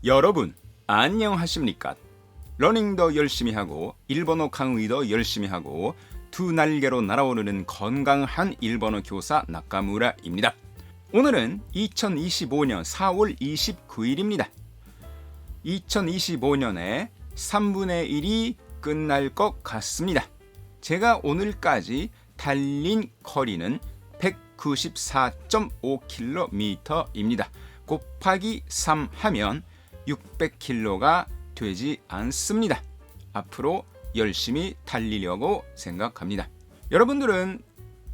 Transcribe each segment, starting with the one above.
여러분, 안녕하십니까? 러닝도 열심히 하고 일본어 강의도 열심히 하고 두 날개로 날아오르는 건강한 일본어 교사 나카무라입니다. 오늘은 2025년 4월 29일입니다. 2025년에 3분의 1이 끝날 것 같습니다. 제가 오늘까지 달린 거리는 194.5km입니다. 곱하기 3 하면 600km가 되지 않습니다. 앞으로 열심히 달리려고 생각합니다. 여러분들은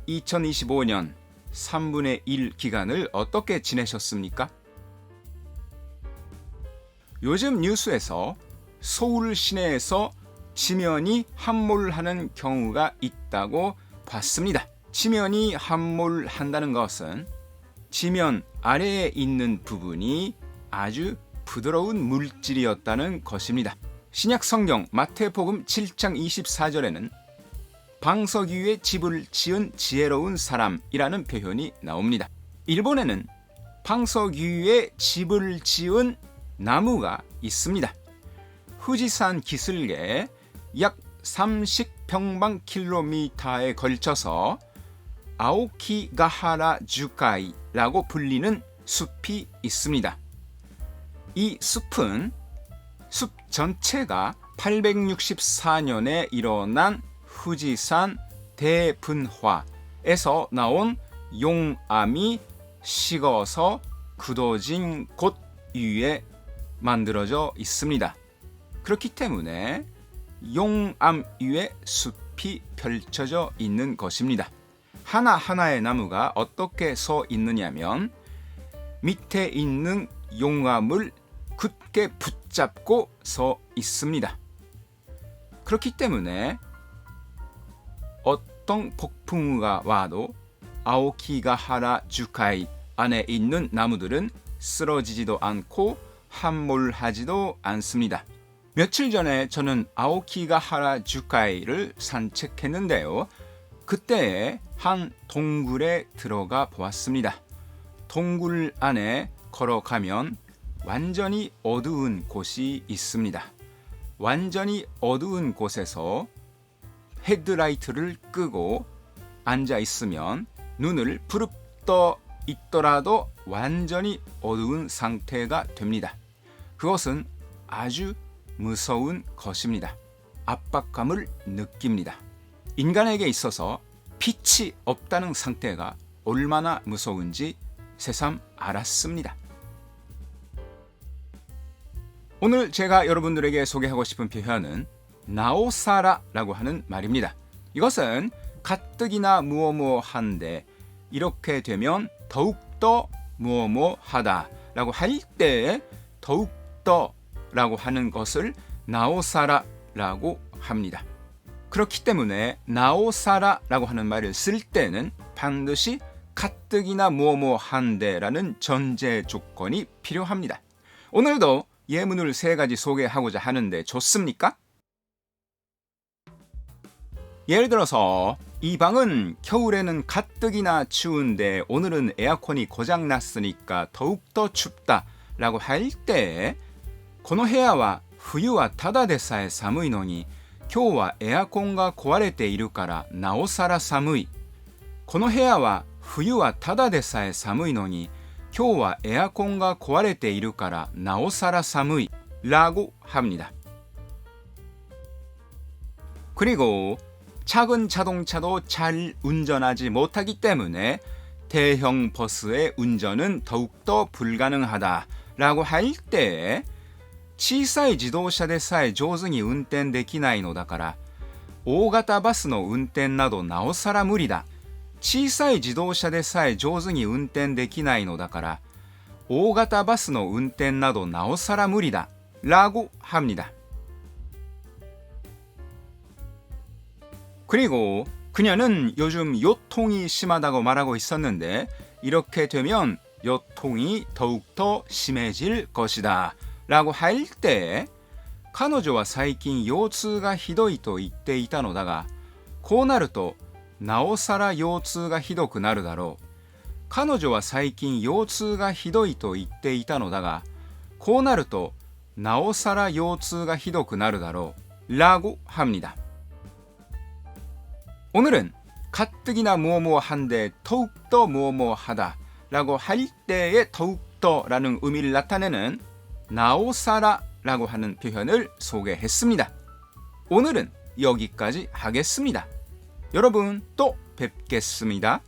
2025년 3분의 1 기간을 어떻게 지내셨습니까? 요즘 뉴스에서 서울 시내에서 지면이 함몰하는 경우가 있다고 봤습니다. 지면이 함몰한다는 것은 지면 아래에 있는 부분이 아주 부드러운 물질이었다는 것입니다. 신약 성경 마태복음 7장 24절에는 방석 위에 집을 지은 지혜로운 사람이라는 표현이 나옵니다. 일본에는 방석 위에 집을 지은 나무가 있습니다. 후지산 기슭에 약 30평방킬로미터에 걸쳐서 아오키가하라 주카이라고 불리는 숲이 있습니다. 이 숲은 숲 전체가 864년에 일어난 후지산 대분화에서 나온 용암이 식어서 굳어진 곳 위에 만들어져 있습니다. 그렇기 때문에 용암 위에 숲이 펼쳐져 있는 것입니다. 하나하나의 나무가 어떻게 서 있느냐면 밑에 있는 용암을 굳게 붙잡고 서 있습니다. 그렇기 때문에 어떤 폭풍우가 와도 아오키가하라 주카이 안에 있는 나무들은 쓰러지지도 않고 함몰하지도 않습니다. 며칠 전에 저는 아오키가하라 주카이를 산책했는데요. 그때 한 동굴에 들어가 보았습니다. 동굴 안에 걸어가면 완전히 어두운 곳이 있습니다. 완전히 어두운 곳에서 헤드라이트를 끄고 앉아 있으면 눈을 부릅떠 있더라도 완전히 어두운 상태가 됩니다. 그것은 아주 무서운 것입니다. 압박감을 느낍니다. 인간에게 있어서 빛이 없다는 상태가 얼마나 무서운지 새삼 알았습니다. 오늘 제가 여러분들에게 소개하고 싶은 표현은 나오사라라고 하는 말입니다. 이것은 가뜩이나 무어무어한데 이렇게 되면 더욱더 무어무어하다라고 할 때 더욱더라고 하는 것을 나오사라라고 합니다. 그렇기 때문에 나오사라라고 하는 말을 쓸 때는 반드시 가뜩이나 무어무어한데라는 전제 조건이 필요합니다. 오늘도 예문을 3가지 소개하고자 하는데 좋습니까? 예를 들어서 이 방은 겨울에는 가뜩이나 추운데 오늘은 에어컨이 고장났으니까 더욱더 춥다 라고 할 때この部屋は冬はただでさえ寒いのに今日はエアコンが壊れているからなおさら寒いこの部屋は冬はただでさえ寒いのに今日はエアコンが壊れているからなおさら寒い라고 합니다. 그리고 작은 자동차도 잘 운전하지 못하기 때문에 대형 버스의 운전은 더욱더 불가능하다라고 할 때 小さい自動車でさえ上手に運転できないのだから大型バスの運転などなおさら無理だ小さい自動車でさえ上手に運転できないのだから大型バスの運転などなおさら無理だ라고 합니다. 그리고 그녀는 요즘 요통이 심하다고 말하고 있었는데 이렇게 되면 요통이 더욱더 심해질 것이다 라고 할 때 彼女は最近腰痛がひどいと言っていたのだがこうなるとなおさら腰痛がひどくなるだろう彼女は最近腰痛がひどいと言っていたのだがこうなるとなおさら腰痛がひどくなるだろう라고 합니다. 오늘은 가뜩이나 뭐뭐한데 더욱더 뭐뭐하다 라고 할 때의 더욱더라는 의미를 나타내는 나오사라 라고 하는 표현을 소개했습니다. 오늘은 여기까지 하겠습니다. 여러분 또 뵙겠습니다.